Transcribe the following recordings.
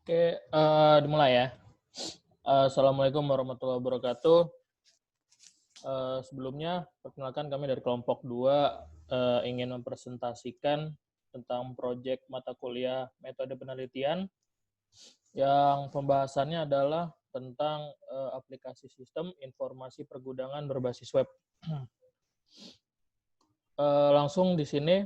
Oke, dimulai ya. Assalamualaikum warahmatullahi wabarakatuh. Sebelumnya, perkenalkan kami dari kelompok 2 ingin mempresentasikan tentang proyek mata kuliah metode penelitian yang pembahasannya adalah tentang aplikasi sistem informasi pergudangan berbasis web. Langsung di sini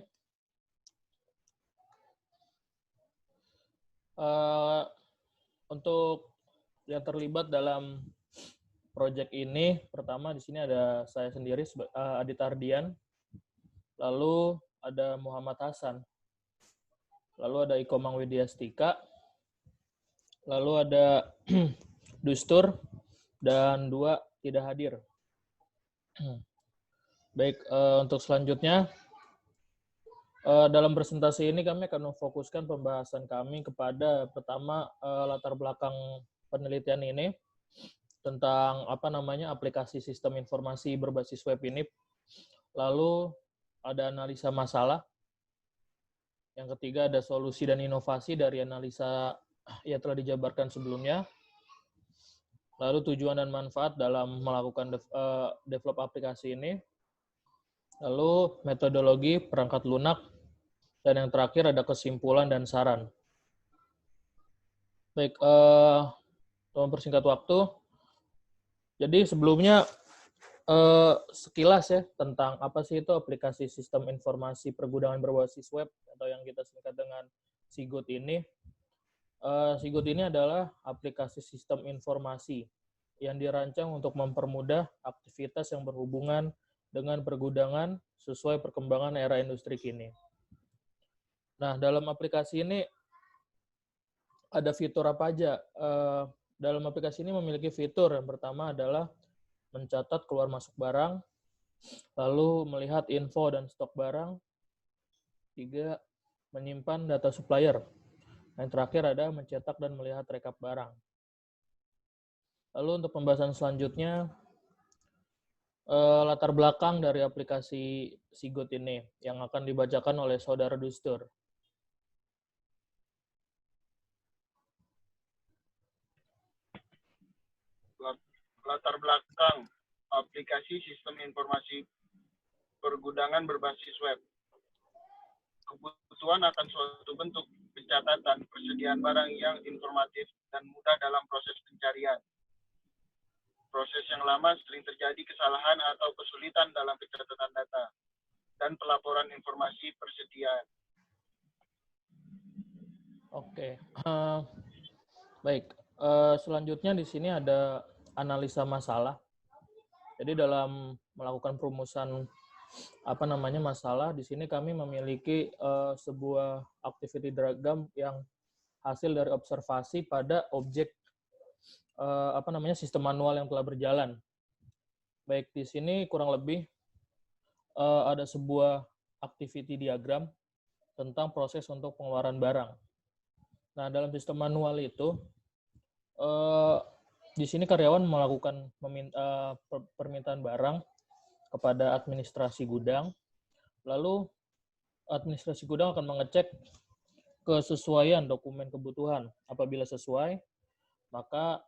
untuk yang terlibat dalam proyek ini, pertama di sini ada saya sendiri, Adit Ardian, lalu ada Muhammad Hasan, lalu ada Iko Mangwidiastika, lalu ada Dustur, dan 2 tidak hadir. Baik, untuk selanjutnya, dalam presentasi ini kami akan memfokuskan pembahasan kami kepada pertama latar belakang penelitian ini, tentang aplikasi sistem informasi berbasis web ini, lalu ada analisa masalah, yang ketiga ada solusi dan inovasi dari analisa yang telah dijabarkan sebelumnya, lalu tujuan dan manfaat dalam melakukan develop aplikasi ini, lalu metodologi perangkat lunak, dan yang terakhir ada kesimpulan dan saran. Baik, untuk mempersingkat waktu, jadi sebelumnya sekilas ya tentang apa sih itu aplikasi sistem informasi pergudangan berbasis web atau yang kita singkat dengan SIGUD ini. SIGUD ini adalah aplikasi sistem informasi yang dirancang untuk mempermudah aktivitas yang berhubungan dengan pergudangan sesuai perkembangan era industri kini. Nah, dalam aplikasi ini ada fitur apa aja? Dalam aplikasi ini memiliki fitur yang pertama adalah mencatat keluar masuk barang, lalu melihat info dan stok barang, 3, menyimpan data supplier. Yang terakhir ada mencetak dan melihat rekap barang. Lalu untuk pembahasan selanjutnya, latar belakang dari aplikasi SIGUD ini yang akan dibacakan oleh Saudara Dustur. Latar belakang aplikasi sistem informasi pergudangan berbasis web. Kebutuhan akan suatu bentuk pencatatan persediaan barang yang informatif dan mudah dalam proses pencarian. Proses yang lama sering terjadi kesalahan atau kesulitan dalam pencatatan data dan pelaporan informasi persediaan. Oke, baik. Selanjutnya di sini ada analisa masalah. Jadi dalam melakukan perumusan masalah, di sini kami memiliki sebuah activity diagram yang hasil dari observasi pada objek sistem manual yang telah berjalan. Baik, di sini kurang lebih ada sebuah activity diagram tentang proses untuk pengeluaran barang. Nah, dalam sistem manual itu di sini karyawan melakukan permintaan barang kepada administrasi gudang, lalu administrasi gudang akan mengecek kesesuaian dokumen kebutuhan. Apabila sesuai, maka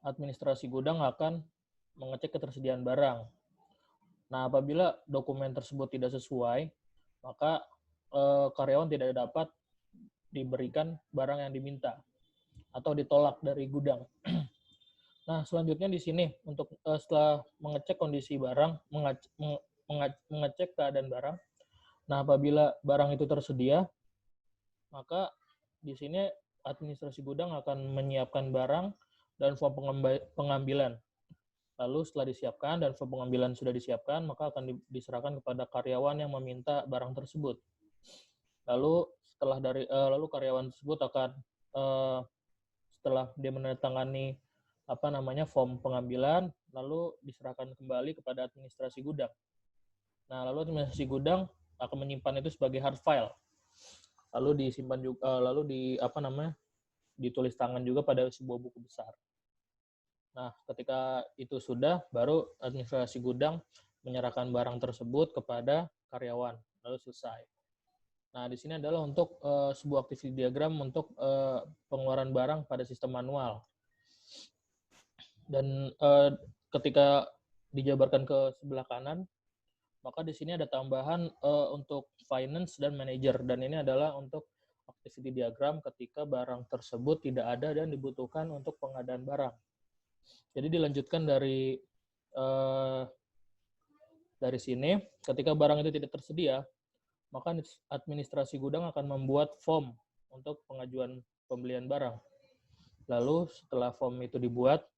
administrasi gudang akan mengecek ketersediaan barang. Nah, apabila dokumen tersebut tidak sesuai, maka karyawan tidak dapat diberikan barang yang diminta atau ditolak dari gudang. Nah, selanjutnya di sini untuk setelah mengecek kondisi barang, mengecek keadaan barang. Nah, apabila barang itu tersedia, maka di sini administrasi gudang akan menyiapkan barang dan form pengambilan. Lalu setelah disiapkan dan form pengambilan sudah disiapkan, maka akan diserahkan kepada karyawan yang meminta barang tersebut. Lalu lalu karyawan tersebut akan setelah dia menandatangani form pengambilan, lalu diserahkan kembali kepada administrasi gudang. Nah, lalu administrasi gudang akan menyimpan itu sebagai hard file. Lalu disimpan juga, ditulis tangan juga pada sebuah buku besar. Nah, ketika itu sudah, baru administrasi gudang menyerahkan barang tersebut kepada karyawan, lalu selesai. Nah, di sini adalah untuk sebuah activity diagram untuk pengeluaran barang pada sistem manual. Dan ketika dijabarkan ke sebelah kanan, maka di sini ada tambahan untuk finance dan manager. Dan ini adalah untuk activity diagram ketika barang tersebut tidak ada dan dibutuhkan untuk pengadaan barang. Jadi dilanjutkan dari sini, ketika barang itu tidak tersedia, maka administrasi gudang akan membuat form untuk pengajuan pembelian barang. Lalu setelah form itu dibuat,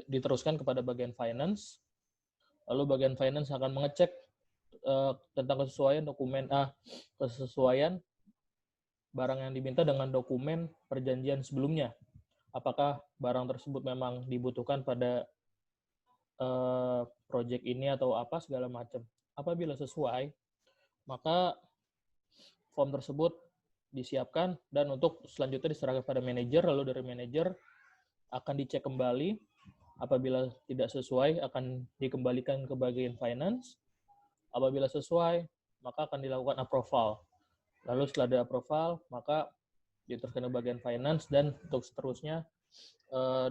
diteruskan kepada bagian finance. Lalu bagian finance akan mengecek tentang kesesuaian kesesuaian barang yang diminta dengan dokumen perjanjian sebelumnya. Apakah barang tersebut memang dibutuhkan pada proyek ini atau apa segala macam. Apabila sesuai, maka form tersebut disiapkan dan untuk selanjutnya diserahkan pada manajer, lalu dari manajer akan dicek kembali. Apabila tidak sesuai, akan dikembalikan ke bagian finance. Apabila sesuai, maka akan dilakukan approval. Lalu setelah ada approval, maka diteruskan ke bagian finance dan untuk seterusnya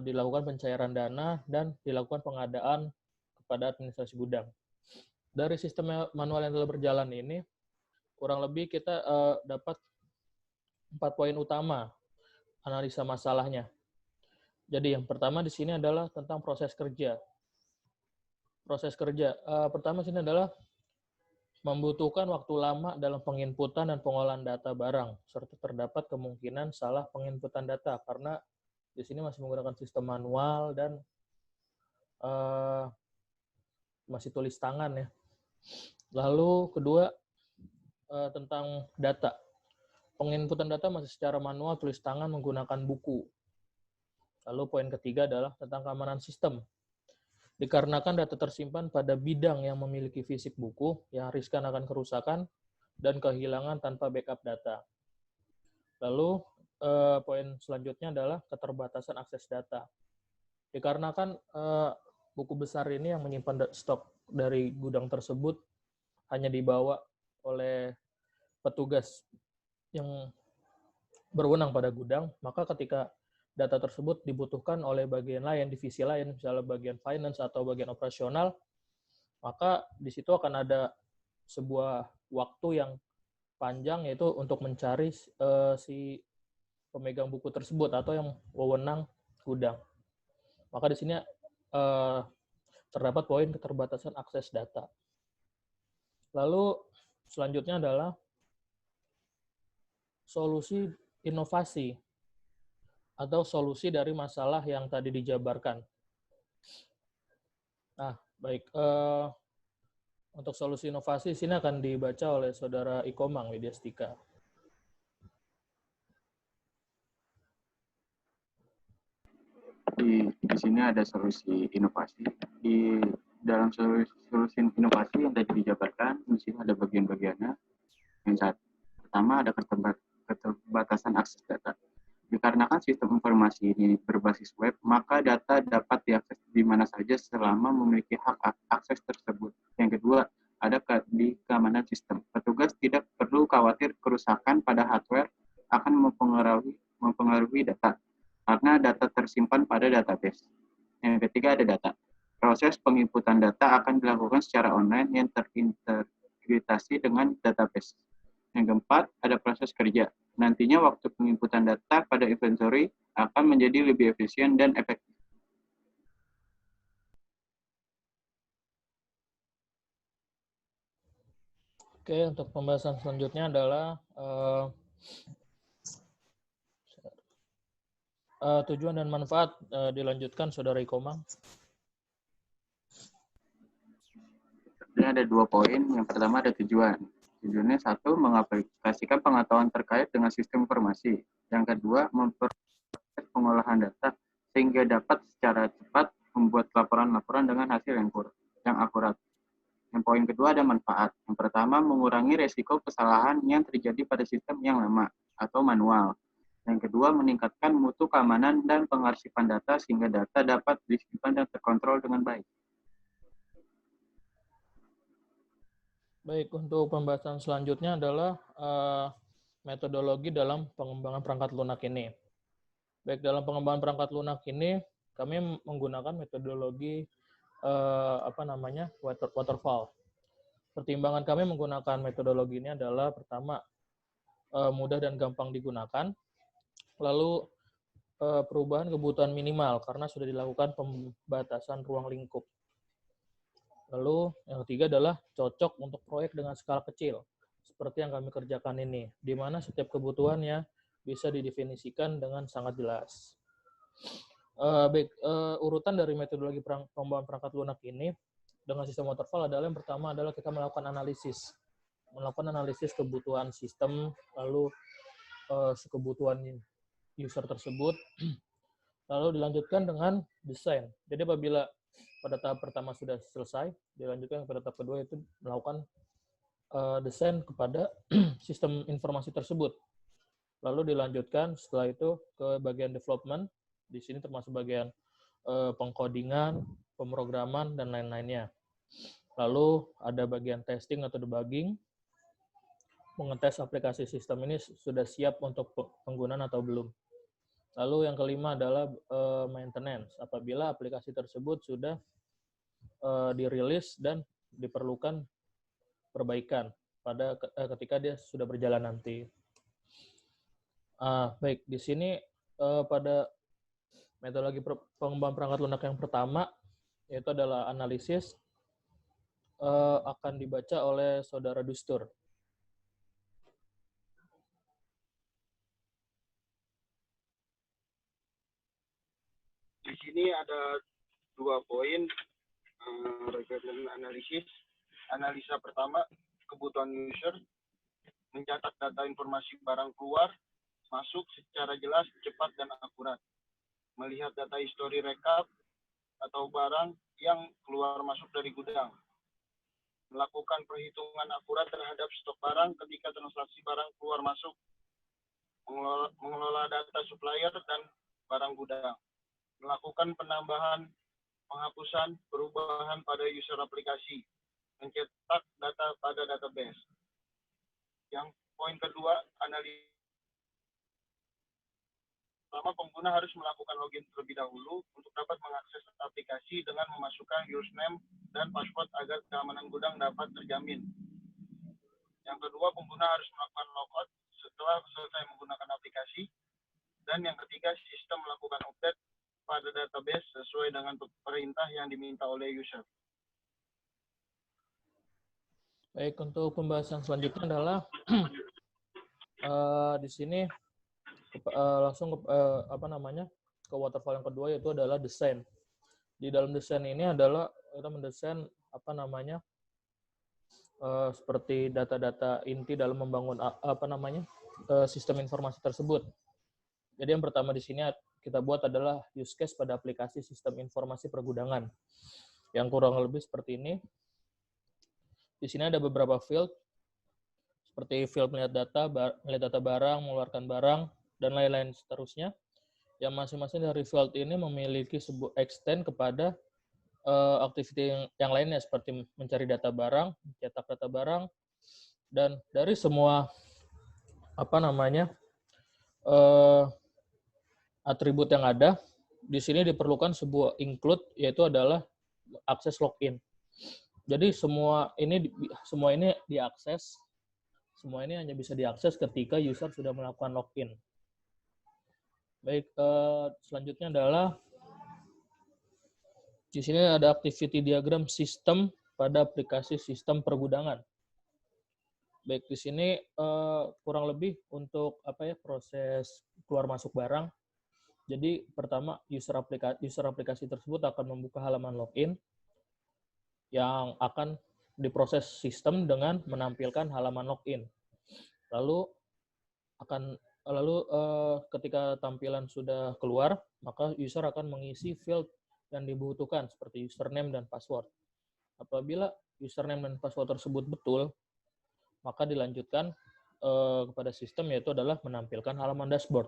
dilakukan pencairan dana dan dilakukan pengadaan kepada administrasi gudang. Dari sistem manual yang telah berjalan ini, kurang lebih kita dapat 4 poin utama analisa masalahnya. Jadi yang pertama di sini adalah tentang proses kerja. Proses kerja pertama sini adalah membutuhkan waktu lama dalam penginputan dan pengolahan data barang, serta terdapat kemungkinan salah penginputan data karena di sini masih menggunakan sistem manual dan masih tulis tangan ya. Lalu kedua tentang data. Penginputan data masih secara manual tulis tangan menggunakan buku. Lalu poin ketiga adalah tentang keamanan sistem. Dikarenakan data tersimpan pada bidang yang memiliki fisik buku, yang riskan akan kerusakan dan kehilangan tanpa backup data. Lalu poin selanjutnya adalah keterbatasan akses data. Dikarenakan buku besar ini yang menyimpan stok dari gudang tersebut hanya dibawa oleh petugas yang berwenang pada gudang, maka ketika data tersebut dibutuhkan oleh bagian lain, divisi lain, misalnya bagian finance atau bagian operasional, maka di situ akan ada sebuah waktu yang panjang yaitu untuk mencari si pemegang buku tersebut atau yang wewenang gudang. Maka di sini terdapat poin keterbatasan akses data. Lalu selanjutnya adalah solusi inovasi atau solusi dari masalah yang tadi dijabarkan. Nah, baik. Untuk solusi inovasi, sini akan dibaca oleh Saudara Ikomang Widyastika. Di sini ada solusi inovasi. Di dalam solusi inovasi yang tadi dijabarkan, di sini ada bagian-bagiannya. Yang pertama ada keterbatasan akses data. Dikarenakan sistem informasi ini berbasis web, maka data dapat diakses di mana saja selama memiliki hak akses tersebut. Yang kedua, ada di keamanan sistem. Petugas tidak perlu khawatir kerusakan pada hardware akan mempengaruhi data, karena data tersimpan pada database. Yang ketiga, ada data. Proses penginputan data akan dilakukan secara online yang terintegrasi dengan database. Yang keempat, ada proses kerja. Nantinya waktu penginputan data pada inventory akan menjadi lebih efisien dan efektif. Oke, untuk pembahasan selanjutnya adalah tujuan dan manfaat. Dilanjutkan Saudara Ikomang. Ini ada 2 poin. Yang pertama ada tujuan. Tujuannya satu, mengaplikasikan pengetahuan terkait dengan sistem informasi. Yang kedua, mempercepat pengolahan data sehingga dapat secara cepat membuat laporan-laporan dengan hasil yang akurat. Yang poin kedua ada manfaat. Yang pertama, mengurangi resiko kesalahan yang terjadi pada sistem yang lama atau manual. Yang kedua, meningkatkan mutu keamanan dan pengarsipan data sehingga data dapat disimpan dan terkontrol dengan baik. Baik, untuk pembahasan selanjutnya adalah metodologi dalam pengembangan perangkat lunak ini. Baik, dalam pengembangan perangkat lunak ini kami menggunakan metodologi waterfall. Pertimbangan kami menggunakan metodologi ini adalah pertama mudah dan gampang digunakan, lalu perubahan kebutuhan minimal karena sudah dilakukan pembatasan ruang lingkup. Lalu yang ketiga adalah cocok untuk proyek dengan skala kecil, seperti yang kami kerjakan ini, di mana setiap kebutuhannya bisa didefinisikan dengan sangat jelas. Urutan dari metodologi pengembangan perangkat lunak ini dengan sistem waterfall adalah yang pertama adalah kita melakukan analisis kebutuhan sistem, lalu kebutuhan user tersebut, lalu dilanjutkan dengan desain. Jadi apabila pada tahap pertama sudah selesai, dilanjutkan pada tahap kedua itu melakukan desain kepada sistem informasi tersebut. Lalu dilanjutkan setelah itu ke bagian development. Di sini termasuk bagian pengkodingan, pemrograman, dan lain-lainnya. Lalu ada bagian testing atau debugging, mengetes aplikasi sistem ini sudah siap untuk penggunaan atau belum. Lalu yang kelima adalah maintenance, apabila aplikasi tersebut sudah dirilis dan diperlukan perbaikan pada ketika dia sudah berjalan nanti. Baik, di sini pada metodologi pengembangan perangkat lunak yang pertama, yaitu adalah analisis, akan dibaca oleh Saudara Dustur. Di sini ada 2 poin requirement analisis. Analisa pertama, kebutuhan user, mencatat data informasi barang keluar, masuk secara jelas, cepat, dan akurat. Melihat data histori rekap atau barang yang keluar masuk dari gudang. Melakukan perhitungan akurat terhadap stok barang ketika transaksi barang keluar masuk. Mengelola data supplier dan barang gudang. Melakukan penambahan, penghapusan, perubahan pada user aplikasi. Mencetak data pada database. Yang poin kedua, analisis. Pertama, pengguna harus melakukan login terlebih dahulu untuk dapat mengakses aplikasi dengan memasukkan username dan password agar keamanan gudang dapat terjamin. Yang kedua, pengguna harus melakukan logout setelah selesai menggunakan aplikasi. Dan yang ketiga, sistem melakukan update pada database sesuai dengan perintah yang diminta oleh user. Baik, untuk pembahasan selanjutnya adalah di sini langsung ke waterfall yang kedua, yaitu adalah desain. Di dalam desain ini adalah kita mendesain seperti data-data inti dalam membangun sistem informasi tersebut. Jadi yang pertama di sini kita buat adalah use case pada aplikasi sistem informasi pergudangan yang kurang lebih seperti ini. Di sini ada beberapa field seperti field melihat data barang, mengeluarkan barang, dan lain-lain seterusnya. Yang masing-masing dari field ini memiliki sebuah extend kepada activity yang lainnya seperti mencari data barang, mencetak data barang, dan dari semua atribut yang ada, di sini diperlukan sebuah include, yaitu adalah akses login. Jadi semua ini diakses, semua ini hanya bisa diakses ketika user sudah melakukan login. Baik, selanjutnya adalah di sini ada activity diagram sistem pada aplikasi sistem pergudangan. Baik, di sini kurang lebih untuk proses keluar masuk barang. Jadi pertama user aplikasi tersebut akan membuka halaman login yang akan diproses sistem dengan menampilkan halaman login. Lalu ketika tampilan sudah keluar, maka user akan mengisi field yang dibutuhkan seperti username dan password. Apabila username dan password tersebut betul, maka dilanjutkan kepada sistem, yaitu adalah menampilkan halaman dashboard.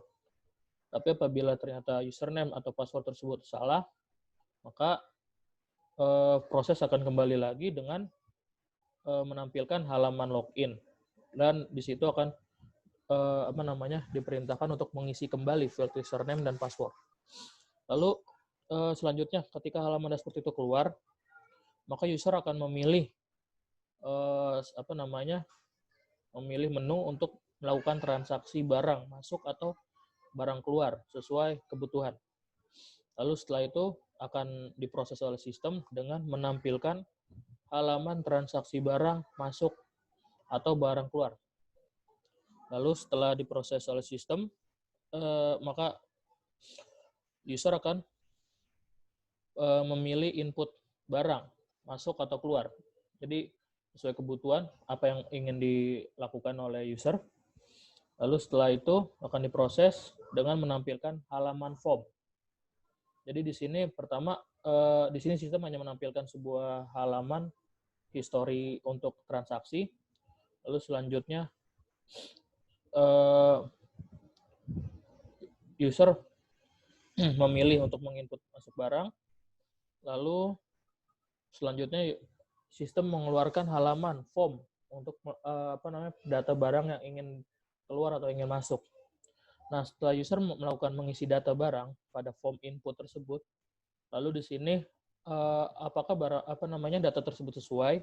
Tapi apabila ternyata username atau password tersebut salah, maka proses akan kembali lagi dengan menampilkan halaman login, dan di situ akan diperintahkan untuk mengisi kembali field username dan password. Lalu selanjutnya ketika halaman dashboard itu keluar, maka user akan memilih memilih menu untuk melakukan transaksi barang masuk atau barang keluar sesuai kebutuhan. Lalu setelah itu akan diproses oleh sistem dengan menampilkan halaman transaksi barang masuk atau barang keluar. Lalu setelah diproses oleh sistem, maka user akan memilih input barang masuk atau keluar. Jadi sesuai kebutuhan apa yang ingin dilakukan oleh user. Lalu setelah itu akan diproses dengan menampilkan halaman form. Jadi di sini pertama di sini sistem hanya menampilkan sebuah halaman history untuk transaksi. Lalu selanjutnya user memilih untuk menginput masuk barang. Lalu selanjutnya sistem mengeluarkan halaman form untuk data barang yang ingin keluar atau ingin masuk. Nah, setelah user melakukan mengisi data barang pada form input tersebut, lalu di sini apakah data tersebut sesuai?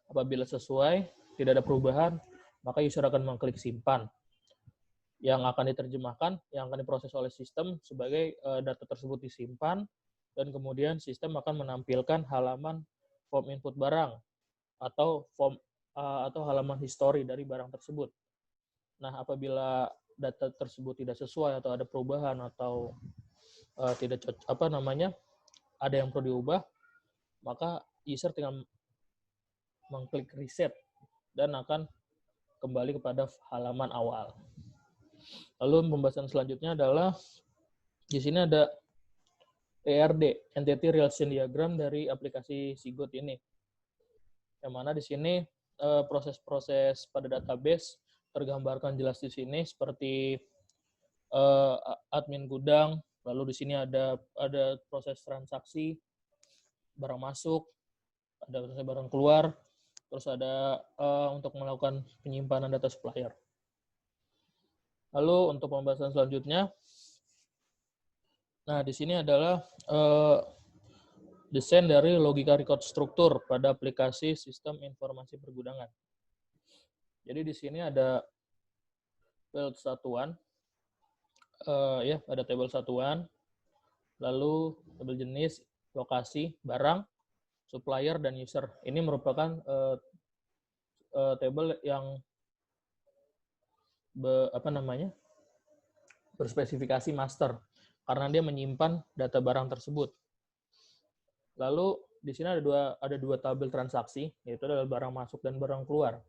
Apabila sesuai, tidak ada perubahan, maka user akan mengklik simpan. Yang akan diterjemahkan, yang akan diproses oleh sistem sebagai data tersebut disimpan, dan kemudian sistem akan menampilkan halaman form input barang atau form atau halaman history dari barang tersebut. Nah, apabila data tersebut tidak sesuai atau ada perubahan atau tidak ada yang perlu diubah, maka user tinggal mengklik reset dan akan kembali kepada halaman awal. Lalu pembahasan selanjutnya adalah di sini ada ERD, Entity Relation Diagram dari aplikasi Sigot ini. Yang mana di sini proses-proses pada database tergambarkan jelas di sini seperti admin gudang, lalu di sini ada proses transaksi, barang masuk, ada proses barang keluar, terus ada untuk melakukan penyimpanan data supplier. Lalu untuk pembahasan selanjutnya, nah di sini adalah desain dari logika record struktur pada aplikasi sistem informasi pergudangan. Jadi di sini ada field satuan, ada tabel satuan, lalu tabel jenis, lokasi, barang, supplier, dan user. Ini merupakan tabel yang berspesifikasi master karena dia menyimpan data barang tersebut. Lalu di sini ada dua tabel transaksi, yaitu adalah barang masuk dan barang keluar.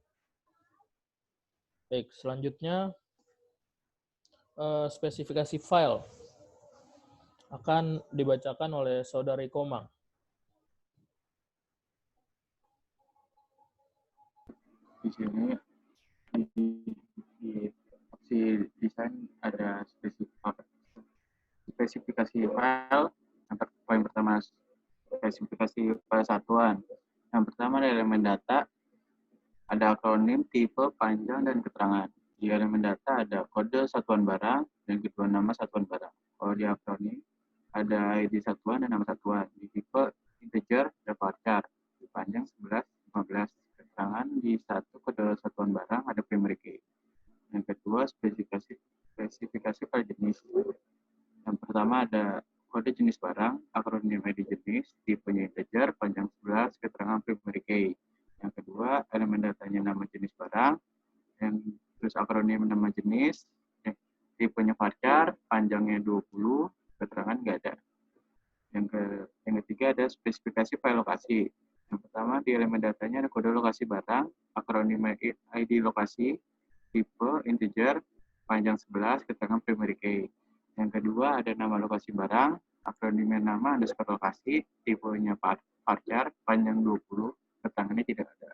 Baik, selanjutnya spesifikasi file akan dibacakan oleh Saudari Komang. Di sini di opsi desain ada spesifikasi file. Yang poin pertama spesifikasi file satuan. Yang pertama ada elemen data, ada akronim, tipe, panjang, dan keterangan. Di elemen data ada kode satuan barang, dan kedua nama satuan barang. Kalau di akronim ada ID satuan dan nama satuan. Di tipe integer ada varchar. Di panjang 11, 15. Keterangan di satu kode satuan barang ada primary key. Yang kedua spesifikasi file jenis. Yang pertama ada kode jenis barang, akronim ID jenis, tipenya integer, panjang 11, keterangan primary key. Yang kedua, elemen datanya nama jenis barang, yang terus akronim nama jenis, tipenya varchar, panjangnya 20, keterangan nggak ada. Yang ketiga ada spesifikasi file lokasi. Yang pertama di elemen datanya ada kode lokasi barang, akronim ID lokasi, tipe integer, panjang 11, keterangan primary key. Yang kedua ada nama lokasi barang, akronimnya nama underscore lokasi, tipenya varchar, panjang 20, keterangannya tidak ada.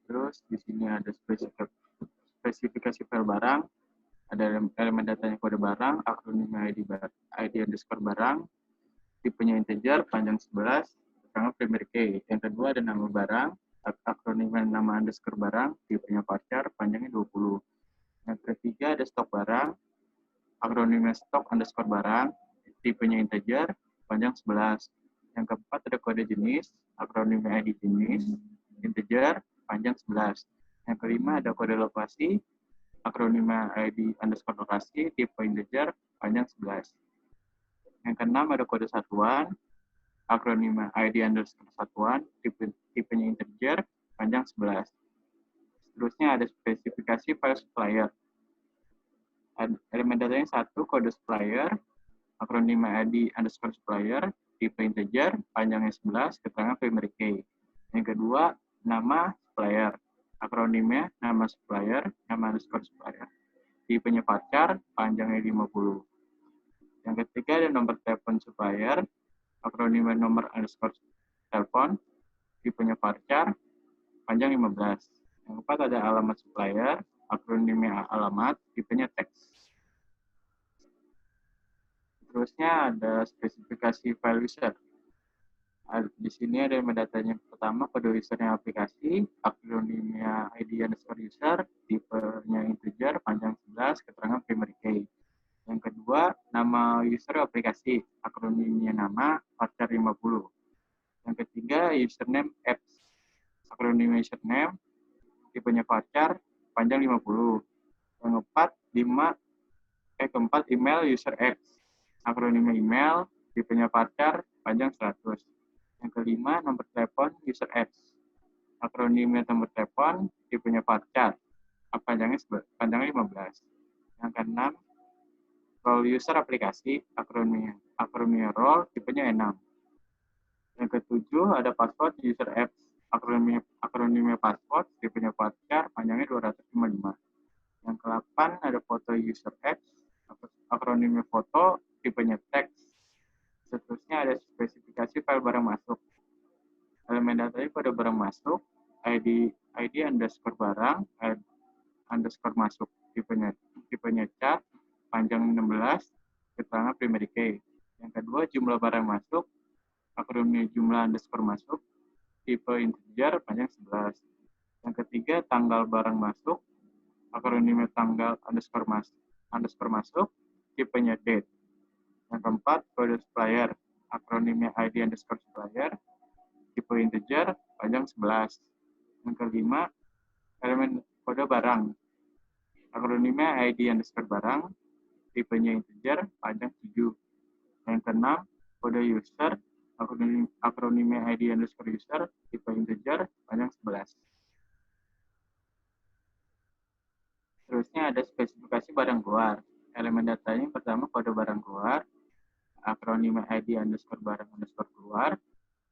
Terus di sini ada spesifikasi file barang, ada elemen datanya kode barang, akronimnya ID underscore barang, tipenya integer, panjang 11, keterangan primary key. Yang kedua ada nama barang, akronim nama underscore barang, tipenya varchar, panjangnya 20. Yang ketiga ada stok barang, akronimnya stok underscore barang, tipenya integer, panjang 11. Yang keempat ada kode jenis, akronimnya ID jenis, integer, panjang 11. Yang kelima ada kode lokasi, akronimnya ID underscore lokasi, tipe integer, panjang 11. Yang keenam ada kode satuan, akronimnya ID underscore satuan, tipenya integer, panjang 11. Seterusnya ada spesifikasi file supplier. Elemen datanya 1, kode supplier, akronimnya ID underscore supplier, tipe integer, panjangnya 11, keterangan primary key. Yang kedua, nama supplier, akronimnya nama supplier, nama underscore supplier, tipenya varchar, panjangnya 50. Yang ketiga ada nomor telepon supplier, akronimnya nomor underscore telepon, tipenya varchar, panjang 15. Yang keempat ada alamat supplier, akronimnya alamat, tipenya teks. Terusnya ada spesifikasi file user. Di sini ada metadata yang pertama, kode usernya aplikasi, akronimnya ID underscore user, tipenya integer, panjang 11, keterangan primary key. Yang kedua, nama user aplikasi, akronimnya nama, varchar 50. Yang ketiga, username apps, akronim username, tipenya varchar, panjang 50. Yang keempat, email user X, akronimnya email, tipenya varchar, panjang 100. Yang kelima, nomor telepon user X, akronimnya nomor telepon, tipenya varchar, panjangnya 15. Yang keenam, role user aplikasi, akronimnya role, tipenya 6. Yang ketujuh ada password user apps, akronimnya password, tipenya varchar, panjangnya 255. Yang ke-8 ada foto user apps, akronimnya foto, tipenya teks. Seterusnya ada spesifikasi file barang masuk. Elemen datanya pada barang masuk, ID underscore barang, underscore masuk, tipenya char, panjang 16, keterangan primary key. Yang kedua, jumlah barang masuk, akronimnya jumlah underscore masuk, tipe integer, panjang 11. Yang ketiga, tanggal barang masuk, akronimnya tanggal underscore masuk, tipenya date. Yang keempat, kode supplier, akronimnya ID underscore supplier, tipe integer, panjang 11. Yang kelima, elemen kode barang, akronimnya ID underscore barang, tipenya integer, panjang 7. Yang keenam, kode user, akronimnya ID underscore user, tipe integer, panjang 11. Terusnya ada spesifikasi barang keluar. Elemen datanya pertama kode barang keluar, akronimnya ID underscore barang underscore keluar,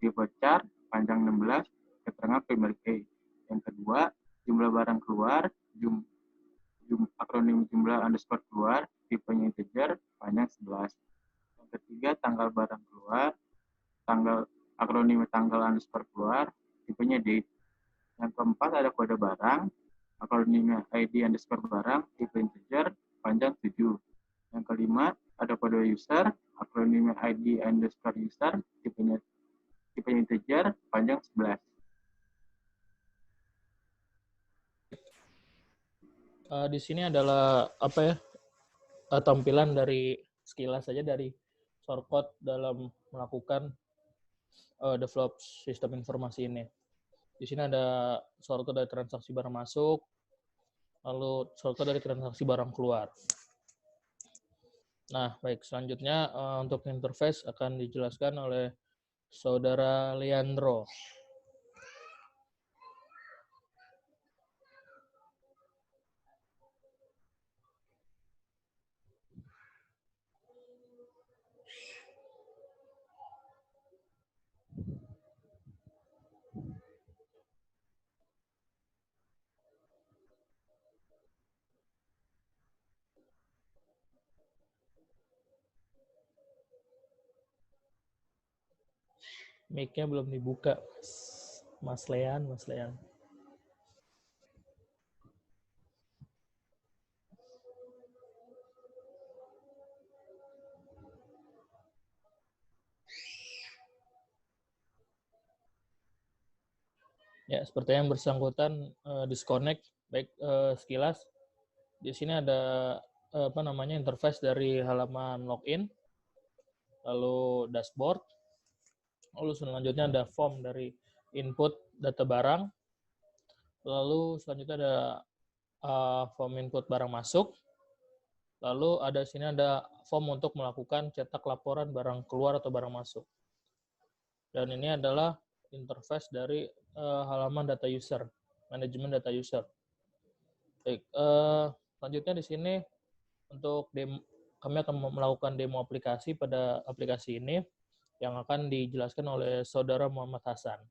tipe char, panjang 16, keterangan primary key. Yang kedua, jumlah barang keluar, akronim jumlah underscore keluar, tipenya integer, panjang 11. Yang ketiga, tanggal barang keluar, akronim tanggal underscore keluar, tipenya date. Yang keempat ada kode barang, akronimnya ID underscore barang, tipe integer, panjang 7. Yang kelima ada kode user, akronimnya ID underscore user, tipenya integer, panjang 11. Di sini adalah tampilan dari sekilas saja dari shortcode dalam melakukan develop sistem informasi ini. Di sini ada shortcode dari transaksi barang masuk, lalu shortcode dari transaksi barang keluar. Nah, baik, selanjutnya untuk interface akan dijelaskan oleh Saudara Leandro. Mic-nya belum dibuka, Mas Lean. Ya, seperti yang bersangkutan disconnect, baik sekilas. Di sini ada interface dari halaman login, lalu dashboard, lalu selanjutnya ada form dari input data barang, lalu selanjutnya ada form input barang masuk, lalu ada sini ada form untuk melakukan cetak laporan barang keluar atau barang masuk. Dan ini adalah interface dari halaman data user, manajemen data user. Baik, selanjutnya di sini untuk kami akan melakukan demo aplikasi pada aplikasi ini yang akan dijelaskan oleh Saudara Muhammad Hasan.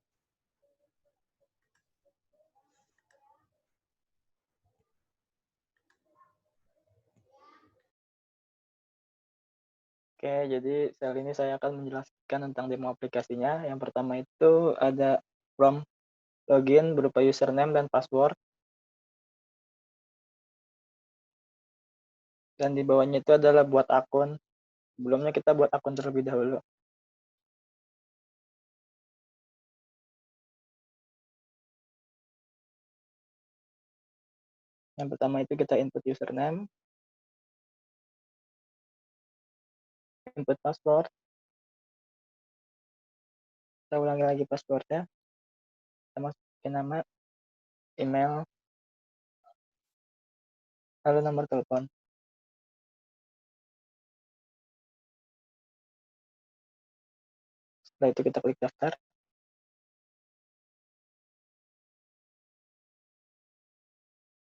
Oke, jadi kali ini saya akan menjelaskan tentang demo aplikasinya. Yang pertama itu ada form login berupa username dan password. Dan di bawahnya itu adalah buat akun. Sebelumnya kita buat akun terlebih dahulu. Yang pertama itu kita input username, input password. Kita ulangi lagi passwordnya. Kita masukin nama, email, lalu nomor telepon. Setelah itu kita klik daftar.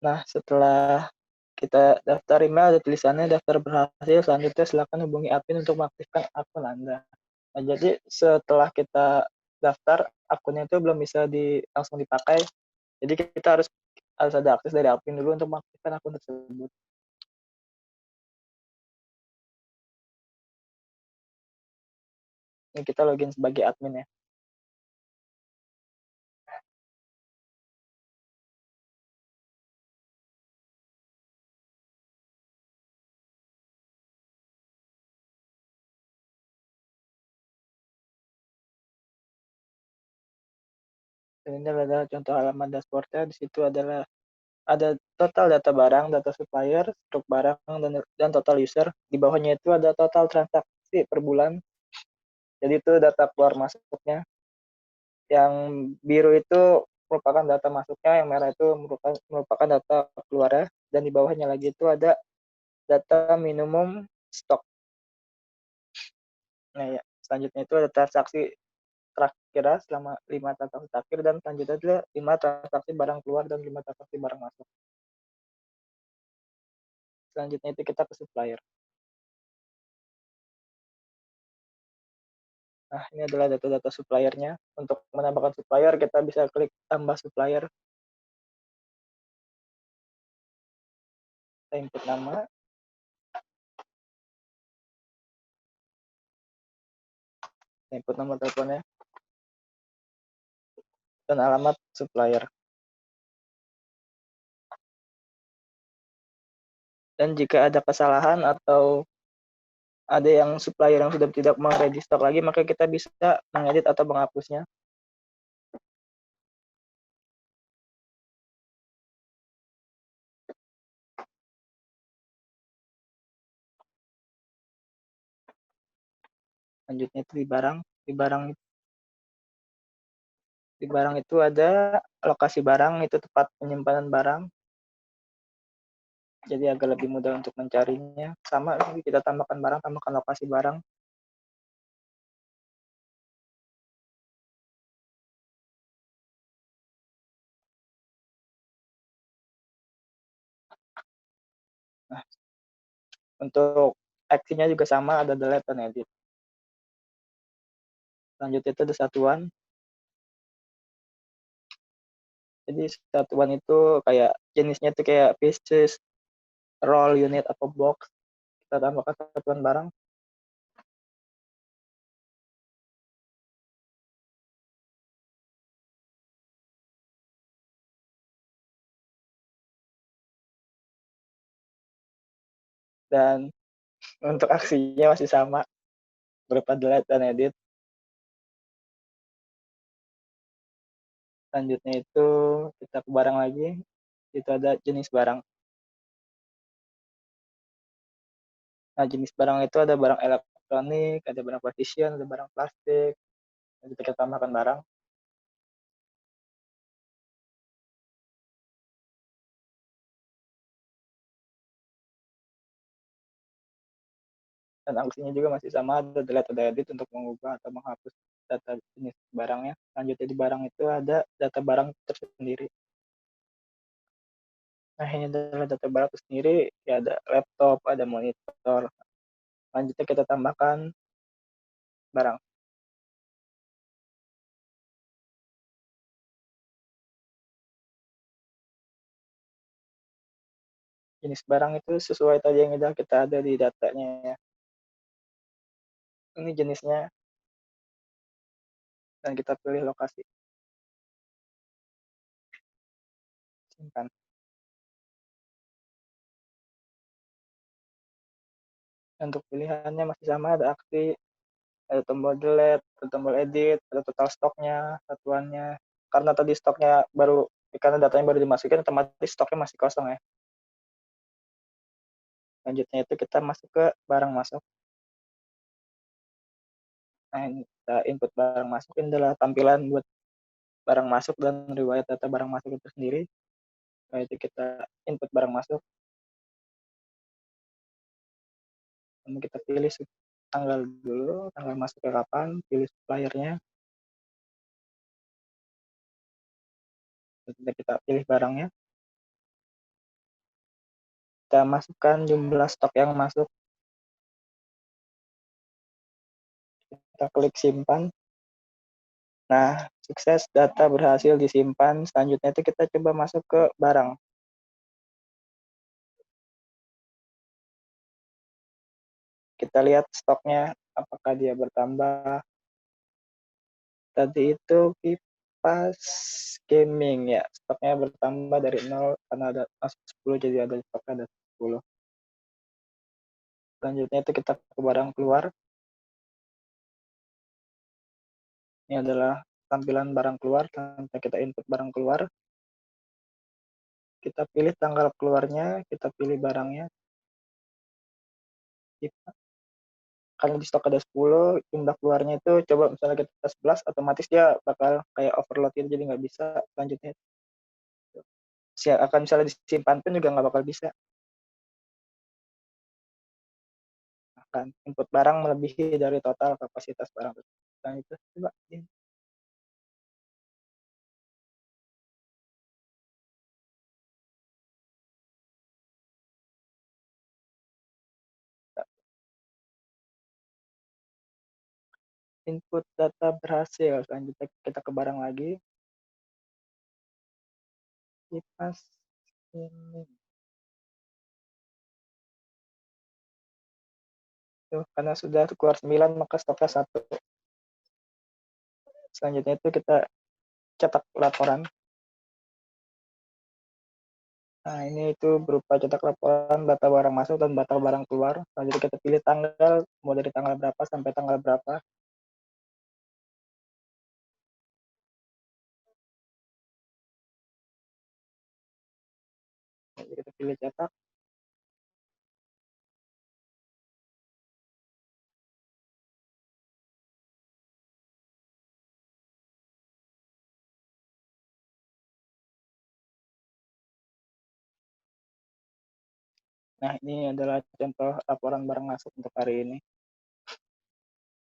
Nah, setelah kita daftar email, ada tulisannya daftar berhasil. Selanjutnya silakan hubungi admin untuk mengaktifkan akun Anda. Nah, jadi setelah kita daftar, akunnya itu belum bisa langsung dipakai. Jadi kita harus ada akses dari admin dulu untuk mengaktifkan akun tersebut. Ini kita login sebagai admin ya. Dan ini adalah contoh halaman dashboardnya. Di situ adalah ada total data barang, data supplier, stok barang, dan total user. Di bawahnya itu ada total transaksi per bulan. Jadi itu data keluar masuknya. Yang biru itu merupakan data masuknya, yang merah itu merupakan data keluarnya, dan di bawahnya lagi itu ada data minimum stok. Nah ya, selanjutnya itu ada transaksi terakhir selama 5 transaksi terakhir, dan selanjutnya itu 5 transaksi barang keluar dan 5 transaksi barang masuk. Selanjutnya itu kita ke supplier. Nah, ini adalah data-data suppliernya. Untuk menambahkan supplier, kita bisa klik tambah supplier. Kita input nama. Kita input nomor teleponnya. Dan alamat supplier. Dan jika ada kesalahan atau ada yang supplier yang sudah tidak mau ready stock lagi, maka kita bisa mengedit atau menghapusnya. Selanjutnya itu di barang. Di barang itu ada lokasi barang, itu tempat penyimpanan barang. Jadi agak lebih mudah untuk mencarinya. Sama, kita tambahkan barang, tambahkan lokasi barang. Nah, untuk aksinya juga sama, ada delete dan edit. Selanjutnya itu ada satuan. Jadi satuan itu kayak jenisnya itu kayak pieces, roll, unit, atau box. Kita tambahkan satuan barang. Dan untuk aksinya masih sama, berupa delete dan edit. Selanjutnya itu kita ke barang lagi, itu ada jenis barang. Nah, jenis barang itu ada barang elektronik, ada barang precision, ada barang plastik. Nanti kita tambahkan barang. Dan aksinya juga masih sama, ada delete, ada edit untuk mengubah atau menghapus data jenis barangnya. Selanjutnya di barang itu ada data barang tersendiri. Nah, ini adalah data barang tersendiri, ya ada laptop, ada monitor. Selanjutnya kita tambahkan barang. Jenis barang itu sesuai tadi yang udah kita ada di datanya ya. Ini jenisnya, dan kita pilih lokasi. Simpan. Untuk pilihannya masih sama, ada aksi, ada tombol delete, ada tombol edit, ada total stoknya, satuannya. Karena tadi stoknya baru, karena datanya baru dimasukin, otomatis stoknya masih kosong ya. Selanjutnya itu kita masuk ke barang masuk. Nah, ini kita input barang masuk, ini adalah tampilan buat barang masuk dan riwayat data barang masuk itu sendiri. Nah, itu kita input barang masuk. Lalu kita pilih tanggal dulu, tanggal masuknya kapan, pilih suppliernya. Kemudian kita pilih barangnya. Kita masukkan jumlah stok yang masuk. Kita klik simpan. Nah, sukses, data berhasil disimpan. Selanjutnya itu kita coba masuk ke barang. Kita lihat stoknya, apakah dia bertambah. Tadi itu kipas gaming ya, stoknya bertambah dari 0 karena ada masuk 10, jadi ada stoknya ada 10. Selanjutnya itu kita ke barang keluar. Ini adalah tampilan barang keluar. Nanti kita input barang keluar. Kita pilih tanggal keluarnya, kita pilih barangnya. Kalau di stok ada 10, jumlah keluarnya itu coba misalnya kita 11, otomatis dia bakal kayak overload gitu, jadi nggak bisa. Selanjutnya akan misalnya disimpan pun juga nggak bakal bisa. Akan input barang melebihi dari total kapasitas barang. Nah, itu coba. Input data berhasil. Selanjutnya kita ke barang lagi. Kipas ini. Tuh, karena sudah keluar 9, maka stoknya 1. Selanjutnya itu kita cetak laporan. Nah, ini itu berupa cetak laporan data barang masuk dan data barang keluar. Selanjutnya kita pilih tanggal, mau dari tanggal berapa sampai tanggal berapa. Jadi kita pilih cetak. Nah, ini adalah contoh laporan barang masuk untuk hari ini.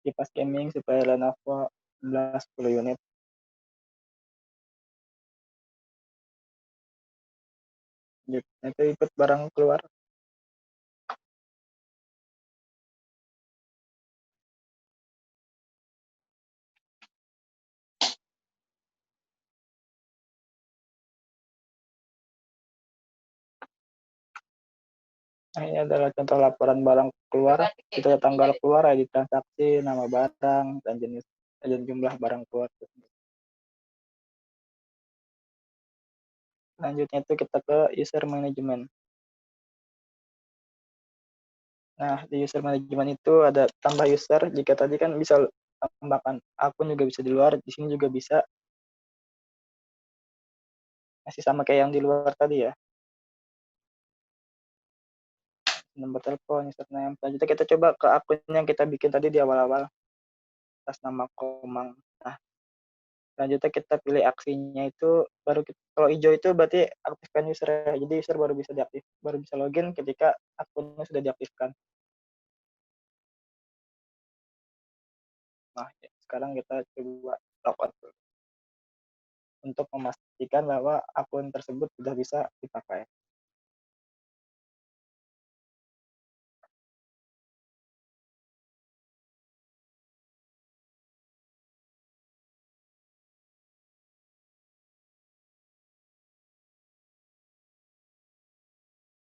Kipas gaming supaya Lenovo 10 unit. Itu input barang keluar. Nah, ini adalah contoh laporan barang keluar. Kita tanggal keluar, ID transaksi, nama barang, dan jenis dan jumlah barang keluar. Selanjutnya itu kita ke user management. Nah, di user management itu ada tambah user. Jika tadi kan bisa tambahkan akun juga bisa di luar, di sini juga bisa. Masih sama kayak yang di luar tadi ya. Nomor telepon, username. Selanjutnya kita coba ke akun yang kita bikin tadi di awal-awal. Atas nama Komang. Nah, selanjutnya kita pilih aksinya itu kalau hijau itu berarti aktifkan user ya. Jadi user baru bisa login ketika akunnya sudah diaktifkan. Nah, sekarang kita coba logout dulu untuk memastikan bahwa akun tersebut sudah bisa dipakai.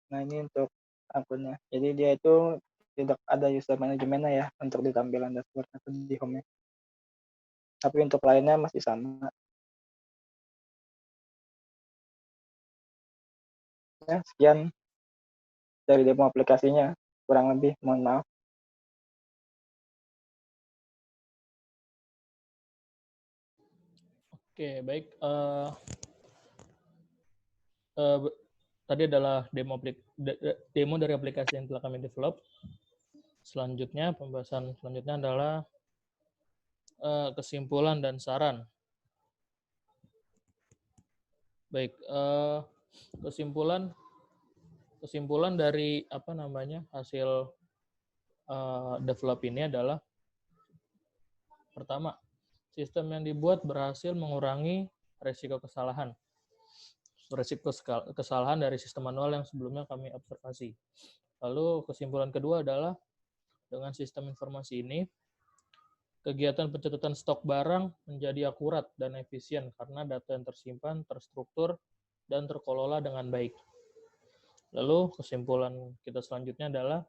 Nah, ini untuk akunnya. Jadi dia itu tidak ada user manajemennya ya untuk di tampilan dashboard atau di home-nya. Tapi untuk lainnya masih sama. Ya, sekian dari demo aplikasinya. Kurang lebih, mohon maaf. Oke, baik. Tadi adalah demo dari aplikasi yang telah kami develop. Selanjutnya, pembahasan selanjutnya adalah kesimpulan dan saran. Baik, kesimpulan dari hasil develop ini adalah pertama, sistem yang dibuat berhasil mengurangi resiko kesalahan dari sistem manual yang sebelumnya kami observasi. Lalu kesimpulan kedua adalah dengan sistem informasi ini, kegiatan pencatatan stok barang menjadi akurat dan efisien karena data yang tersimpan, terstruktur, dan terkelola dengan baik. Lalu kesimpulan kita selanjutnya adalah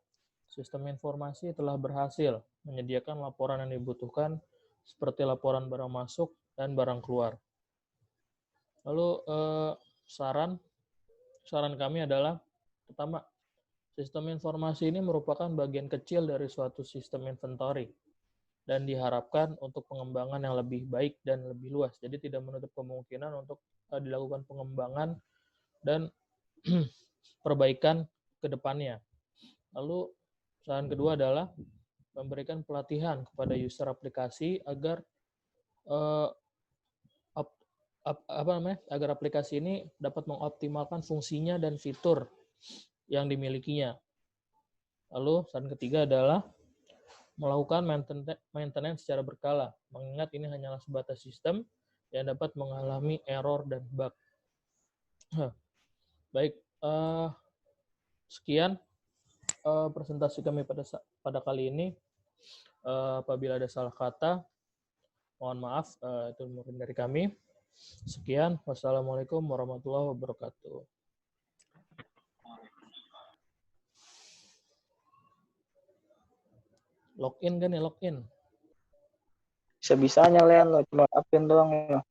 sistem informasi telah berhasil menyediakan laporan yang dibutuhkan seperti laporan barang masuk dan barang keluar. Lalu saran kami adalah pertama, sistem informasi ini merupakan bagian kecil dari suatu sistem inventory dan diharapkan untuk pengembangan yang lebih baik dan lebih luas. Jadi tidak menutup kemungkinan untuk dilakukan pengembangan dan perbaikan ke depannya. Lalu saran kedua adalah memberikan pelatihan kepada user aplikasi agar agar aplikasi ini dapat mengoptimalkan fungsinya dan fitur yang dimilikinya. Lalu saran ketiga adalah melakukan maintenance secara berkala, mengingat ini hanyalah sebatas sistem yang dapat mengalami error dan bug. Baik, sekian presentasi kami pada kali ini. Apabila ada salah kata, mohon maaf, itu mungkin dari kami. Sekian, wassalamualaikum warahmatullahi wabarakatuh. Login kan ya, login. Bisa-bisanya Leon lo cuma upin doang ya.